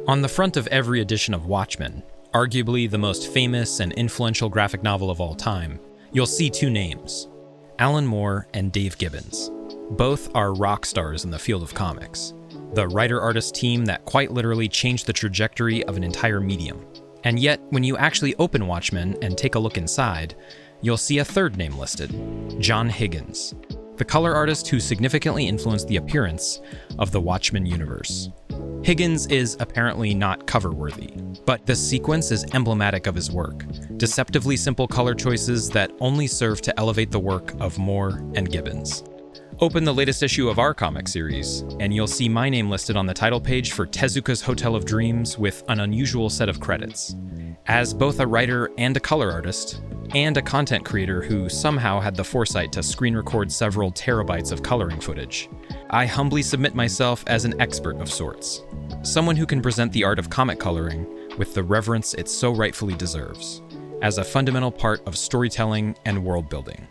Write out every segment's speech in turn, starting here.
On the front of every edition of Watchmen, arguably the most famous and influential graphic novel of all time, you'll see two names, Alan Moore and Dave Gibbons. Both are rock stars in the field of comics, the writer-artist team that quite literally changed the trajectory of an entire medium. And yet, when you actually open Watchmen and take a look inside, you'll see a third name listed, John Higgins, the color artist who significantly influenced the appearance of the Watchmen universe. Higgins is apparently not cover-worthy, but this sequence is emblematic of his work, deceptively simple color choices that only serve to elevate the work of Moore and Gibbons. Open the latest issue of our comic series, and you'll see my name listed on the title page for Tezuka's Hotel of Dreams with an unusual set of credits. As both a writer and a color artist, and a content creator who somehow had the foresight to screen record several terabytes of coloring footage, I humbly submit myself as an expert of sorts. Someone who can present the art of comic coloring with the reverence it so rightfully deserves, as a fundamental part of storytelling and world building,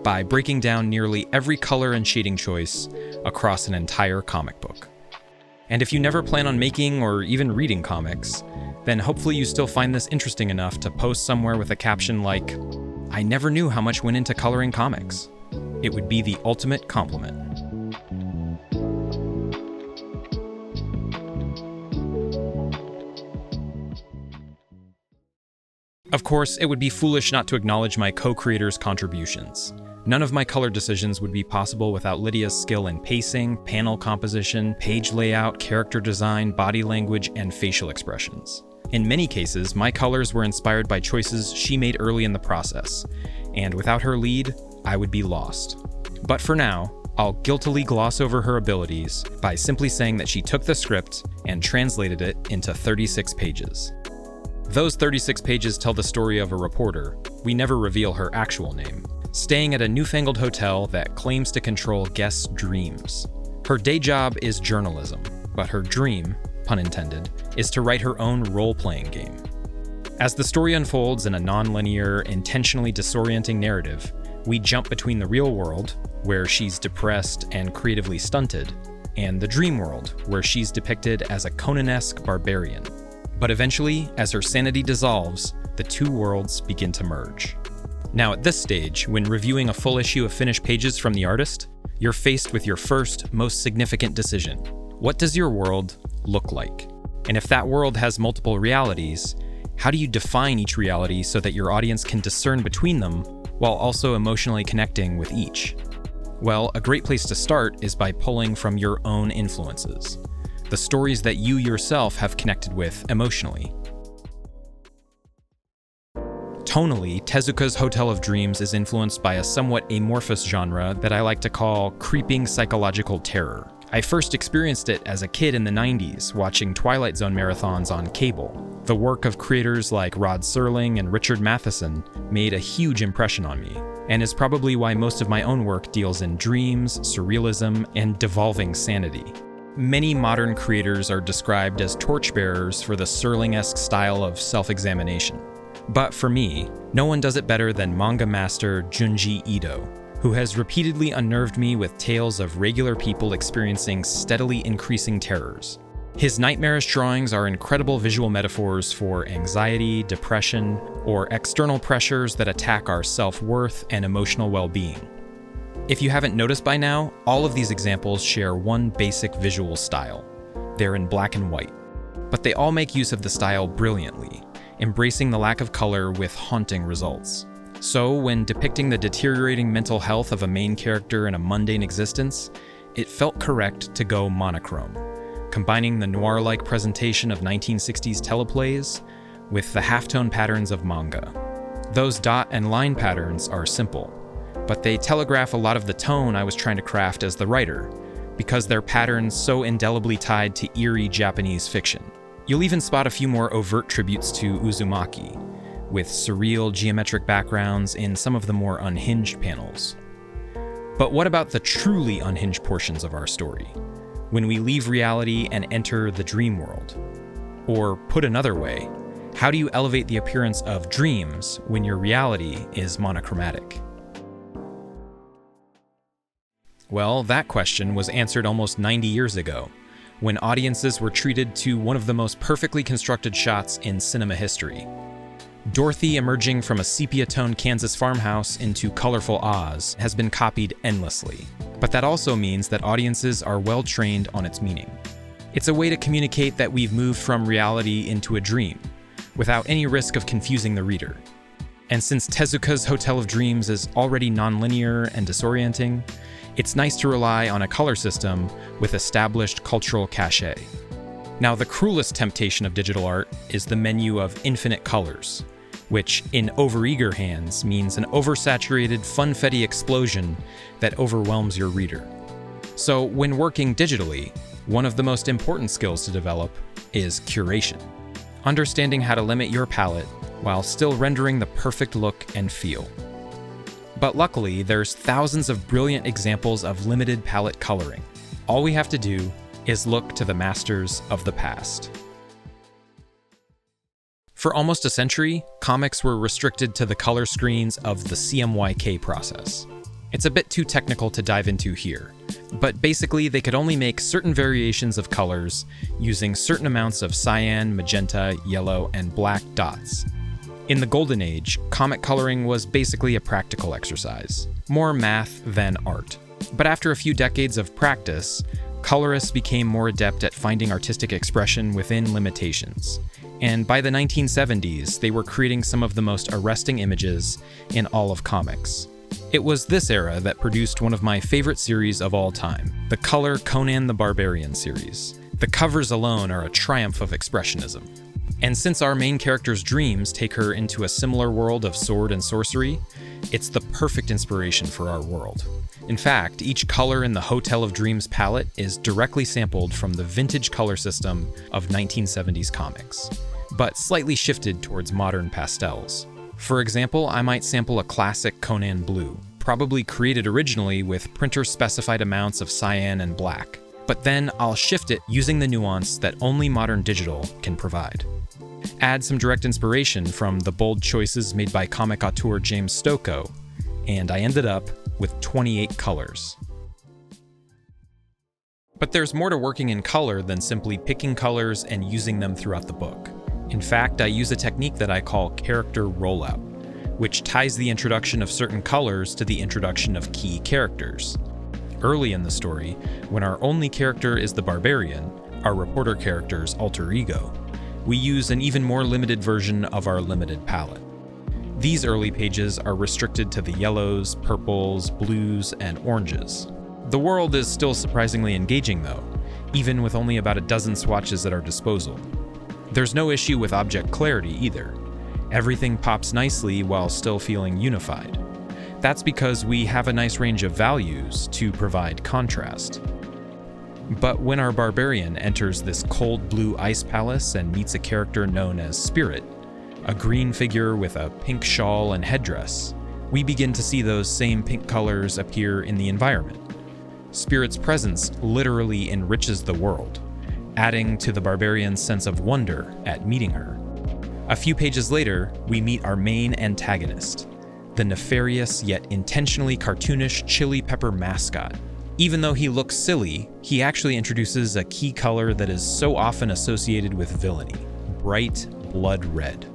by breaking down nearly every color and shading choice across an entire comic book. And if you never plan on making or even reading comics, then hopefully you still find this interesting enough to post somewhere with a caption like, "I never knew how much went into coloring comics." It would be the ultimate compliment. Of course, it would be foolish not to acknowledge my co-creators' contributions. None of my color decisions would be possible without Lydia's skill in pacing, panel composition, page layout, character design, body language, and facial expressions. In many cases, my colors were inspired by choices she made early in the process, and without her lead, I would be lost. But for now, I'll guiltily gloss over her abilities by simply saying that she took the script and translated it into 36 pages. Those 36 pages tell the story of a reporter, we never reveal her actual name, staying at a newfangled hotel that claims to control guests' dreams. Her day job is journalism, but her dream, pun intended, is to write her own role-playing game. As the story unfolds in a non-linear, intentionally disorienting narrative, we jump between the real world, where she's depressed and creatively stunted, and the dream world, where she's depicted as a Conan-esque barbarian. But eventually, as her sanity dissolves, the two worlds begin to merge. Now at this stage, when reviewing a full issue of finished pages from the artist, you're faced with your first, most significant decision. What does your world look like? And if that world has multiple realities, how do you define each reality so that your audience can discern between them while also emotionally connecting with each? Well, a great place to start is by pulling from your own influences, the stories that you yourself have connected with emotionally. Tonally, Tezuka's Hotel of Dreams is influenced by a somewhat amorphous genre that I like to call creeping psychological terror. I first experienced it as a kid in the 90s, watching Twilight Zone marathons on cable. The work of creators like Rod Serling and Richard Matheson made a huge impression on me, and is probably why most of my own work deals in dreams, surrealism, and devolving sanity. Many modern creators are described as torchbearers for the Serling-esque style of self-examination. But for me, no one does it better than manga master Junji Ito, who has repeatedly unnerved me with tales of regular people experiencing steadily increasing terrors. His nightmarish drawings are incredible visual metaphors for anxiety, depression, or external pressures that attack our self-worth and emotional well-being. If you haven't noticed by now, all of these examples share one basic visual style. They're in black and white. But they all make use of the style brilliantly, embracing the lack of color with haunting results. So, when depicting the deteriorating mental health of a main character in a mundane existence, it felt correct to go monochrome, combining the noir-like presentation of 1960s teleplays with the halftone patterns of manga. Those dot and line patterns are simple, but they telegraph a lot of the tone I was trying to craft as the writer, because they're patterns so indelibly tied to eerie Japanese fiction. You'll even spot a few more overt tributes to Uzumaki, with surreal geometric backgrounds in some of the more unhinged panels. But what about the truly unhinged portions of our story, when we leave reality and enter the dream world? Or put another way, how do you elevate the appearance of dreams when your reality is monochromatic? Well, that question was answered almost 90 years ago, when audiences were treated to one of the most perfectly constructed shots in cinema history. Dorothy emerging from a sepia-toned Kansas farmhouse into colorful Oz has been copied endlessly, but that also means that audiences are well trained on its meaning. It's a way to communicate that we've moved from reality into a dream, without any risk of confusing the reader. And since Tezuka's Hotel of Dreams is already nonlinear and disorienting, it's nice to rely on a color system with established cultural cachet. Now, the cruelest temptation of digital art is the menu of infinite colors, which in overeager hands means an oversaturated, funfetti explosion that overwhelms your reader. So when working digitally, one of the most important skills to develop is curation. Understanding how to limit your palette while still rendering the perfect look and feel. But luckily, there's thousands of brilliant examples of limited palette coloring. All we have to do is look to the masters of the past. For almost a century, comics were restricted to the color screens of the CMYK process. It's a bit too technical to dive into here, but basically they could only make certain variations of colors using certain amounts of cyan, magenta, yellow, and black dots. In the Golden Age, comic coloring was basically a practical exercise, more math than art. But after a few decades of practice, colorists became more adept at finding artistic expression within limitations. And by the 1970s, they were creating some of the most arresting images in all of comics. It was this era that produced one of my favorite series of all time, the Color Conan the Barbarian series. The covers alone are a triumph of expressionism. And since our main character's dreams take her into a similar world of sword and sorcery, it's the perfect inspiration for our world. In fact, each color in the Hotel of Dreams palette is directly sampled from the vintage color system of 1970s comics, but slightly shifted towards modern pastels. For example, I might sample a classic Conan blue, probably created originally with printer-specified amounts of cyan and black, but then I'll shift it using the nuance that only modern digital can provide. Add some direct inspiration from the bold choices made by comic auteur James Stokoe, and I ended up with 28 colors. But there's more to working in color than simply picking colors and using them throughout the book. In fact, I use a technique that I call character rollout, which ties the introduction of certain colors to the introduction of key characters. Early in the story, when our only character is the barbarian, our reporter character's alter ego, we use an even more limited version of our limited palette. These early pages are restricted to the yellows, purples, blues, and oranges. The world is still surprisingly engaging though, even with only about a dozen swatches at our disposal. There's no issue with object clarity either. Everything pops nicely while still feeling unified. That's because we have a nice range of values to provide contrast. But when our barbarian enters this cold blue ice palace and meets a character known as Spirit, a green figure with a pink shawl and headdress, we begin to see those same pink colors appear in the environment. Spirit's presence literally enriches the world, adding to the barbarian's sense of wonder at meeting her. A few pages later, we meet our main antagonist, the nefarious yet intentionally cartoonish chili pepper mascot. Even though he looks silly, he actually introduces a key color that is so often associated with villainy: bright blood red.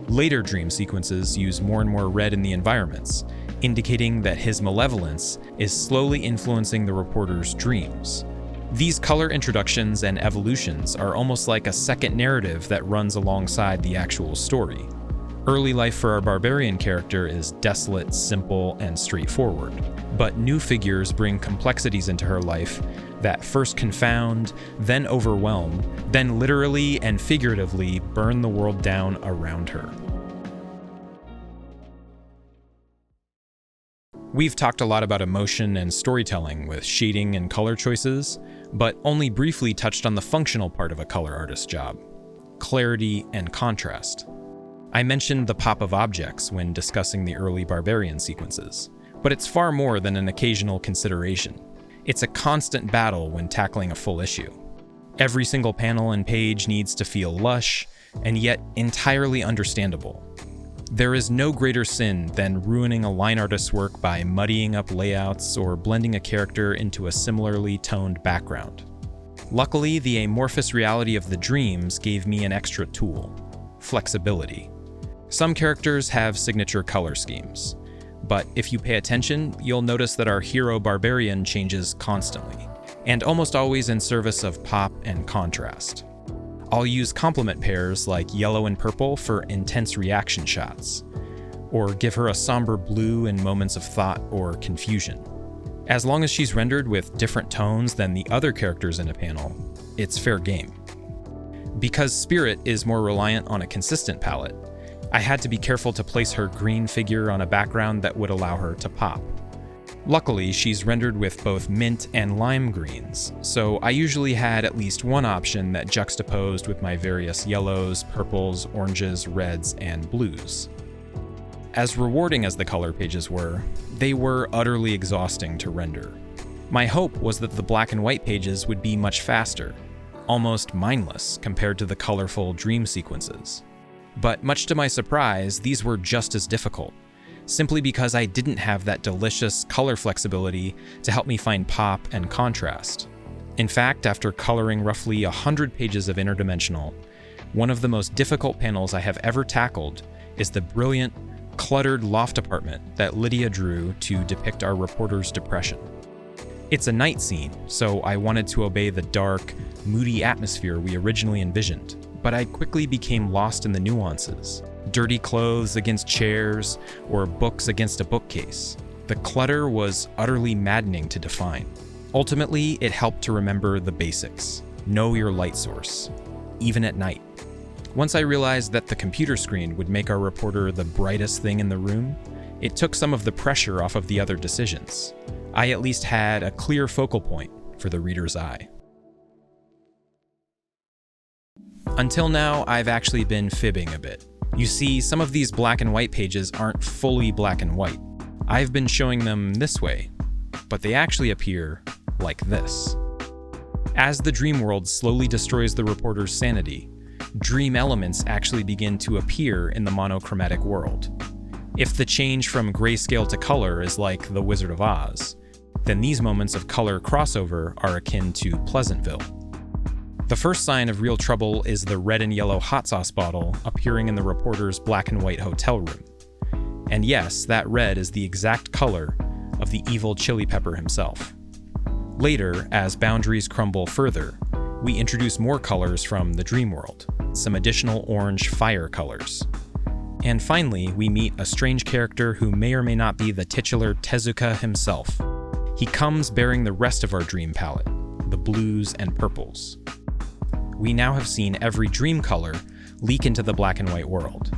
Later dream sequences use more and more red in the environments, indicating that his malevolence is slowly influencing the reporter's dreams. These color introductions and evolutions are almost like a second narrative that runs alongside the actual story. Early life for our barbarian character is desolate, simple, and straightforward, but new figures bring complexities into her life that first confound, then overwhelm, then literally and figuratively burn the world down around her. We've talked a lot about emotion and storytelling with shading and color choices, but only briefly touched on the functional part of a color artist's job: clarity and contrast. I mentioned the pop of objects when discussing the early barbarian sequences, but it's far more than an occasional consideration. It's a constant battle when tackling a full issue. Every single panel and page needs to feel lush, and yet entirely understandable. There is no greater sin than ruining a line artist's work by muddying up layouts or blending a character into a similarly toned background. Luckily, the amorphous reality of the dreams gave me an extra tool: flexibility. Some characters have signature color schemes, but if you pay attention, you'll notice that our hero barbarian changes constantly, and almost always in service of pop and contrast. I'll use complement pairs like yellow and purple for intense reaction shots, or give her a somber blue in moments of thought or confusion. As long as she's rendered with different tones than the other characters in a panel, it's fair game. Because Spirit is more reliant on a consistent palette, I had to be careful to place her green figure on a background that would allow her to pop. Luckily, she's rendered with both mint and lime greens, so I usually had at least one option that juxtaposed with my various yellows, purples, oranges, reds, and blues. As rewarding as the color pages were, they were utterly exhausting to render. My hope was that the black and white pages would be much faster, almost mindless compared to the colorful dream sequences. But much to my surprise, these were just as difficult, simply because I didn't have that delicious color flexibility to help me find pop and contrast. In fact, after coloring roughly 100 pages of interdimensional, one of the most difficult panels I have ever tackled is the brilliant, cluttered loft apartment that Lydia drew to depict our reporter's depression. It's a night scene, so I wanted to obey the dark, moody atmosphere we originally envisioned, but I quickly became lost in the nuances. Dirty clothes against chairs, or books against a bookcase. The clutter was utterly maddening to define. Ultimately, it helped to remember the basics. Know your light source, even at night. Once I realized that the computer screen would make our reporter the brightest thing in the room, it took some of the pressure off of the other decisions. I at least had a clear focal point for the reader's eye. Until now, I've actually been fibbing a bit. You see, some of these black and white pages aren't fully black and white. I've been showing them this way, but they actually appear like this. As the dream world slowly destroys the reporter's sanity, dream elements actually begin to appear in the monochromatic world. If the change from grayscale to color is like The Wizard of Oz, then these moments of color crossover are akin to Pleasantville. The first sign of real trouble is the red and yellow hot sauce bottle appearing in the reporter's black and white hotel room. And yes, that red is the exact color of the evil chili pepper himself. Later, as boundaries crumble further, we introduce more colors from the dream world, some additional orange fire colors. And finally, we meet a strange character who may or may not be the titular Tezuka himself. He comes bearing the rest of our dream palette, the blues and purples. We now have seen every dream color leak into the black and white world.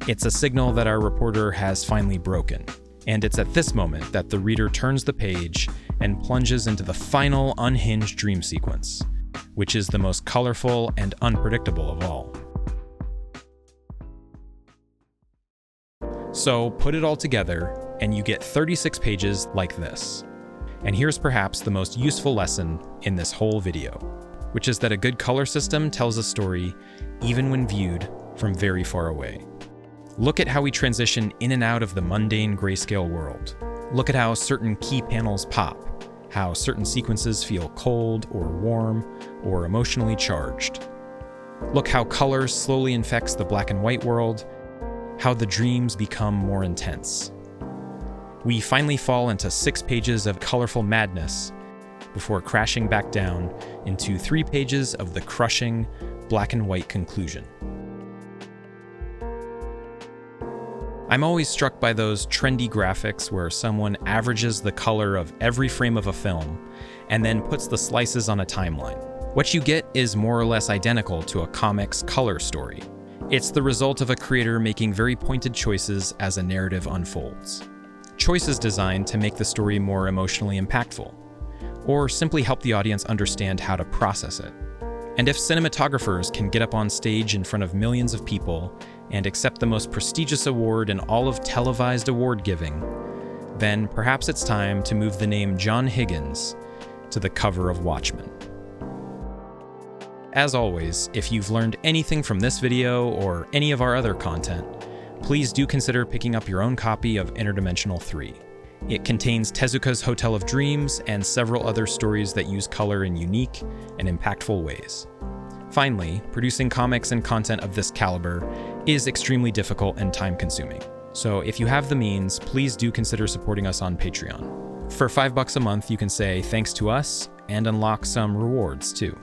It's a signal that our reporter has finally broken, and it's at this moment that the reader turns the page and plunges into the final unhinged dream sequence, which is the most colorful and unpredictable of all. So put it all together, and you get 36 pages like this. And here's perhaps the most useful lesson in this whole video, which is that a good color system tells a story even when viewed from very far away. Look at how we transition in and out of the mundane grayscale world. Look at how certain key panels pop, how certain sequences feel cold or warm or emotionally charged. Look how color slowly infects the black and white world, how the dreams become more intense. We finally fall into 6 pages of colorful madness before crashing back down into 3 pages of the crushing black and white conclusion. I'm always struck by those trendy graphics where someone averages the color of every frame of a film and then puts the slices on a timeline. What you get is more or less identical to a comic's color story. It's the result of a creator making very pointed choices as a narrative unfolds. Choices designed to make the story more emotionally impactful, or simply help the audience understand how to process it. And if cinematographers can get up on stage in front of millions of people and accept the most prestigious award in all of televised award giving, then perhaps it's time to move the name John Higgins to the cover of Watchmen. As always, if you've learned anything from this video or any of our other content, please do consider picking up your own copy of Interdimensional 3. It contains Tezuka's Hotel of Dreams and several other stories that use color in unique and impactful ways. Finally, producing comics and content of this caliber is extremely difficult and time-consuming. So if you have the means, please do consider supporting us on Patreon. For $5 a month, you can say thanks to us and unlock some rewards too.